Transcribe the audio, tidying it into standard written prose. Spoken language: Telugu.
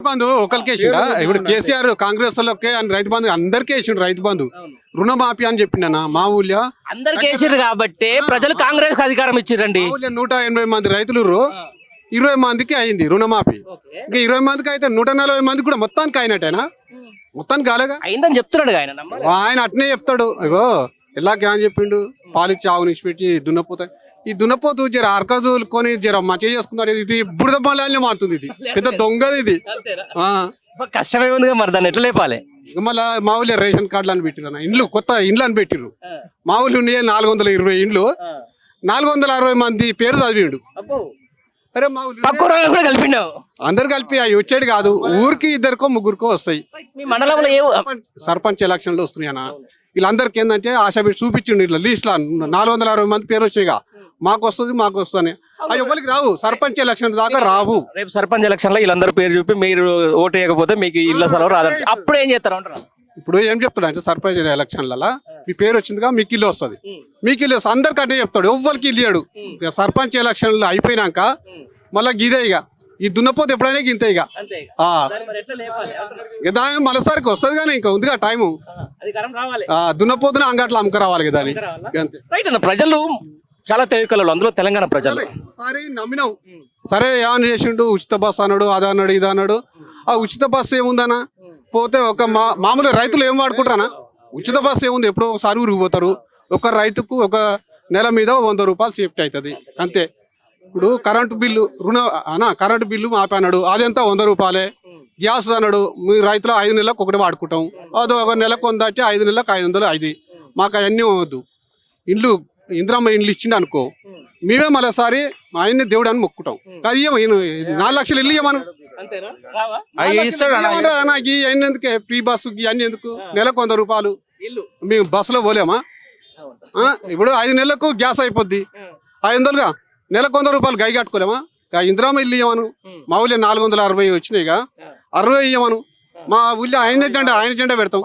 బంధు ఒకరికి వేసిండా? ఇప్పుడు కేసీఆర్ కాంగ్రెస్ వాళ్ళకే అని రైతు బంధు అందరికీ వేసిండు. రైతు బంధు రుణమాఫీ అని చెప్పిండనా మా ఊళ్ళో. అందరికి వేసిర్రు కాబట్టి ప్రజలు కాంగ్రెస్ అధికారం ఇచ్చిరండి. మా ఊళ్ళో 180 మంది రైతులు 20 మందికి అయింది రుణమాఫీ. ఇంకా 20 మందికి అయితే 140 మంది కూడా మొత్తానికి అయినట్టేనా? మొత్తానికి కాలేగా అయిందని చెప్తున్నాడు ఆయన. నమ్మాలి. ఆయన అట్నే చెప్తాడు. ఇగో ఇలాగ ఏమని చెప్పిండు, పాలిచ్చి ఆవుని పెట్టి దున్నపోతా. ఈ దున్నపోతు జర అరకదులుకొని జర మంచిగా చేసుకున్నాడు. ఇది బురద బలాన్ని మారుతుంది. ఇది పెద్ద దొంగది ఇది. కష్టమే ఉందిగా మరి దాన్ని ఎట్లా లేపాలి? మళ్ళీ మా ఊళ్ళో రేషన్ కార్డులు అని పెట్టిరు, ఇండ్లు కొత్త ఇండ్లు అని పెట్టిరు. మా ఊళ్ళో ఉన్నాయి 420 ఇండ్లు, 460 మంది పేరు చదివిండు. అరే మా ఊళ్ళో కలిపినావు అందరు కలిపి అవి వచ్చేది కాదు, ఊరికి ఇద్దరికో ముగ్గురికో వస్తాయి. మీ మండలంలో ఏ సర్పంచ్ ఎలక్షన్లు వస్తున్నాయి అన్న. వీళ్ళందరికి ఏంటంటే ఆశ పెట్టి చూపించిండు ఇట్లా లీస్ట్ లా 460 మంది పేరు వచ్చాయిగా, మాకు వస్తుంది. అవి ఎవరికి రావు, సర్పంచ్ ఎలక్షన్ దాకా రావు. రేపు సర్పంచ్ ఎలక్షన్ లో వీళ్ళందరూ పేరు చూపి మీరు ఓటు వేయకపోతే మీకు ఇళ్ళ స్థలం రాదండి. అప్పుడు ఏం చేస్తారు అంటారు? ఇప్పుడు ఏం చెప్తాడు అంటే సర్పంచ్ ఎలక్షన్లలో మీ పేరు వచ్చిందిగా మీకు ఇల్లు వస్తుంది, మీకు ఇల్లు వస్తుంది అందరికి అట్టే చెప్తాడు. ఎవ్వరికి ఇల్లు ఇయ్యాడు. ఇక సర్పంచ్ ఎలక్షన్లు అయిపోయినాక మళ్ళీ గిదే ఇక ఈ దున్నపోతే ఎప్పుడైనా గింతే ఇక దాని మళ్ళీసారికి వస్తుంది. కానీ ఇంకా ఉందిగా టైము. దున్నపోతున్నా అంగట్లో అమ్మక రావాలి కదా అని. ప్రజలు చాలా తెలియకలరు, అందులో తెలంగాణ ప్రజలు. సరే నమ్మినావు, సరే ఏమని చేసిండు, ఉచిత బస్సు అన్నాడు, అది అన్నాడు, ఇది అన్నాడు. ఆ ఉచిత బస్సు ఏముందనా? పోతే ఒక మామూలు రైతులు ఏం వాడుకుంటారా? ఉచిత బస్సు ఏముంది, ఎప్పుడో ఒకసారి ఊరికి పోతారు. ఒక రైతుకు ఒక నెల మీద 100 రూపాయలు సేఫ్టీ అవుతుంది అంతే. ఇప్పుడు కరెంటు బిల్లు కరెంటు బిల్లు మాపన్నాడు, అదెంత 100 రూపాయలే. గ్యాస్ అన్నాడు, మీ రైతులు 5 నెలలకు ఒకటి వాడుకుంటాం, అది ఒక నెలకు 100 అంటే 5 నెలలకు 500 అది. మాకు అవన్నీ వద్దు. ఇండ్లు ఇందిరమ్మ ఇండ్లు ఇచ్చిండు అనుకో, మేమే మళ్ళీసారి ఆయన్ని దేవుడు అని మొక్కుతాం. అది 4 లక్షలు ఇల్లు ఇవ్వమను నాకు అన్ని ఎందుకే, ఫ్రీ బస్సు అన్ని ఎందుకు? నెలకు 100 రూపాయలు మేము బస్సులో పోలేమా? ఇప్పుడు 5 నెలలకు గ్యాస్ అయిపోద్ది, 500గా నెలకు 100 రూపాయలు గై కట్టుకోలేమా? ఇందిరామ ఇల్లు ఇవ్వమను. మా ఊళ్ళో 460 వచ్చినాయిగా, 60 ఇవ్వమను. మా ఊళ్ళో ఆయన జెండా పెడతాం.